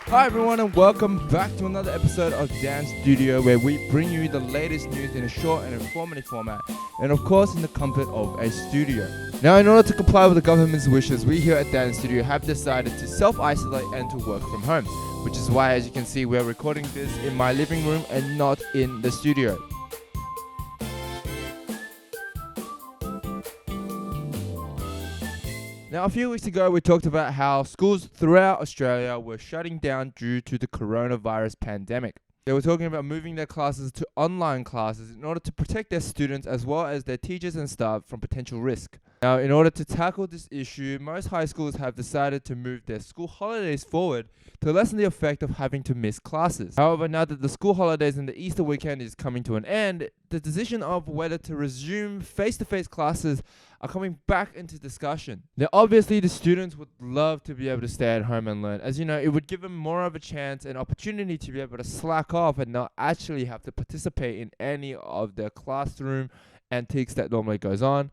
Hi everyone and welcome back to another episode of Dance Studio, where we bring you the latest news in a short and informative format, and of course in the comfort of a studio. Now, in order to comply with the government's wishes, we here at Dance Studio have decided to self-isolate and to work from home, which is why, as you can see, we're recording this in my living room and not in the studio. Now, a few weeks ago, we talked about how schools throughout Australia were shutting down due to the coronavirus pandemic. They were talking about moving their classes to online classes in order to protect their students as well as their teachers and staff from potential risk. Now, in order to tackle this issue, most high schools have decided to move their school holidays forward to lessen the effect of having to miss classes. However, now that the school holidays and the Easter weekend is coming to an end, the decision of whether to resume face-to-face classes are coming back into discussion. Now, obviously, the students would love to be able to stay at home and learn, as you know, it would give them more of a chance and opportunity to be able to slack off and not actually have to participate in any of the classroom antiques that normally goes on.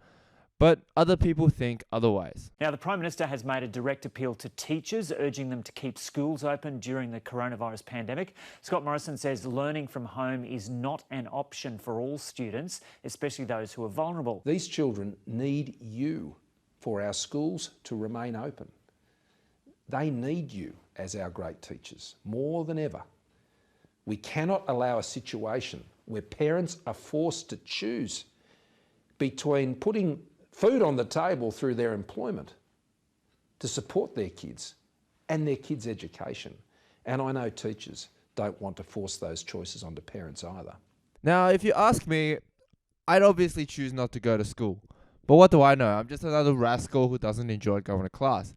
But other people think otherwise. Now, the Prime Minister has made a direct appeal to teachers, urging them to keep schools open during the coronavirus pandemic. Scott Morrison says learning from home is not an option for all students, especially those who are vulnerable. These children need you for our schools to remain open. They need you as our great teachers, more than ever. We cannot allow a situation where parents are forced to choose between putting food on the table through their employment to support their kids and their kids' education. And I know teachers don't want to force those choices onto parents either. Now, if you ask me, I'd obviously choose not to go to school. But what do I know? I'm just another rascal who doesn't enjoy going to class.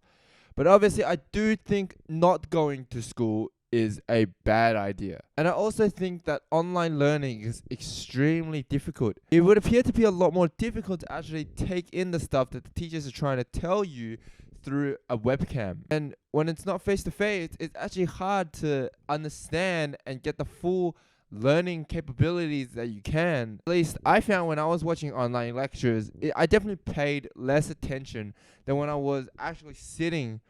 But obviously, I do think not going to school is a bad idea. And I also think that online learning is extremely difficult. It would appear to be a lot more difficult to actually take in the stuff that the teachers are trying to tell you through a webcam. And when it's not face-to-face, it's actually hard to understand and get the full learning capabilities that you can. At least I found when I was watching online lectures, I definitely paid less attention than when I was actually sitting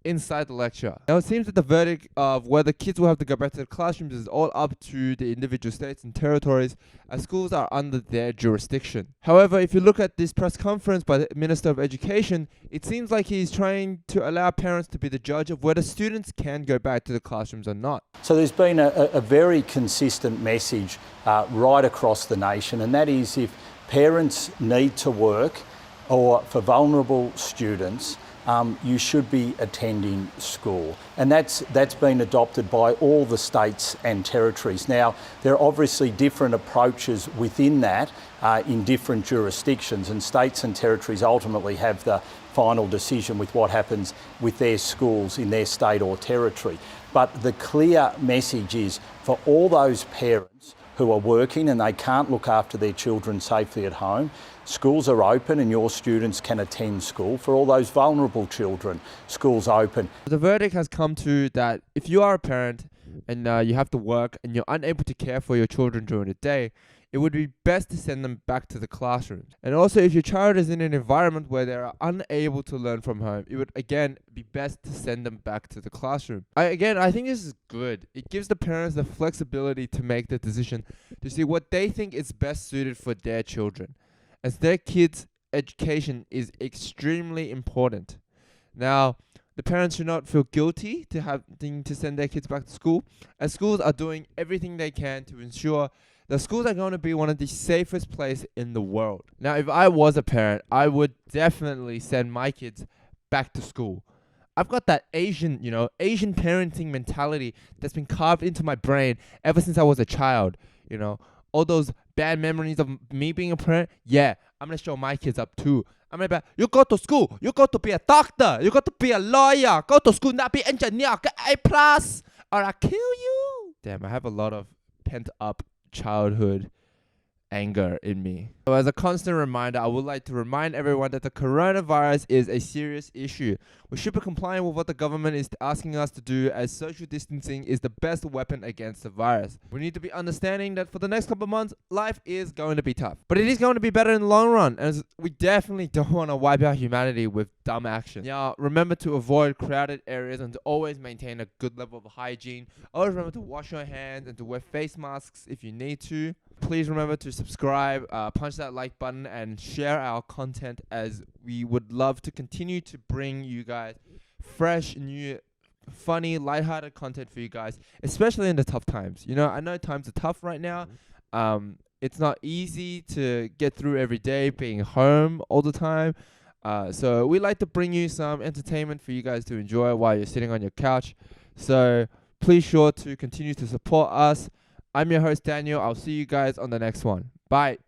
inside the lecture. Now, it seems that the verdict of whether kids will have to go back to the classrooms is all up to the individual states and territories, as schools are under their jurisdiction. However, if you look at this press conference by the Minister of Education, it seems like he's trying to allow parents to be the judge of whether students can go back to the classrooms or not. So there's been a very consistent message right across the nation, and that is if parents need to work or for vulnerable students, you should be attending school. And that's been adopted by all the states and territories. Now, there are obviously different approaches within that in different jurisdictions, and states and territories ultimately have the final decision with what happens with their schools in their state or territory. But the clear message is for all those parents who are working and they can't look after their children safely at home, schools are open and your students can attend school. For all those vulnerable children, schools open. The verdict has come to that if you are a parent and you have to work and you're unable to care for your children during the day, it would be best to send them back to the classrooms. And also, if your child is in an environment where they are unable to learn from home, it would again be best to send them back to the classroom. I think this is good. It gives the parents the flexibility to make the decision to see what they think is best suited for their children, as their kids' education is extremely important. Now, the parents should not feel guilty to having to send their kids back to school, as schools are doing everything they can to ensure the schools are going to be one of the safest places in the world. Now, if I was a parent, I would definitely send my kids back to school. I've got that Asian parenting mentality that's been carved into my brain ever since I was a child. All those bad memories of me being a parent, yeah, I'm going to show my kids up too. I'm going to be, you go to school, you got to be a doctor, you got to be a lawyer, go to school, not be engineer, get A+, or I kill you. Damn, I have a lot of pent up childhood anger in me. So as a constant reminder, I would like to remind everyone that the coronavirus is a serious issue. We should be compliant with what the government is asking us to do, as social distancing is the best weapon against the virus. We need to be understanding that for the next couple of months, life is going to be tough. But it is going to be better in the long run, as we definitely don't want to wipe out humanity with dumb action. Now, remember to avoid crowded areas and to always maintain a good level of hygiene. Always remember to wash your hands and to wear face masks if you need to. Please remember to subscribe, punch that like button, and share our content, as we would love to continue to bring you guys fresh, new, funny, lighthearted content for you guys, especially in the tough times. You know, I know times are tough right now. It's not easy to get through every day being home all the time. So we like to bring you some entertainment for you guys to enjoy while you're sitting on your couch. So please sure to continue to support us. I'm your host, Daniel. I'll see you guys on the next one. Bye.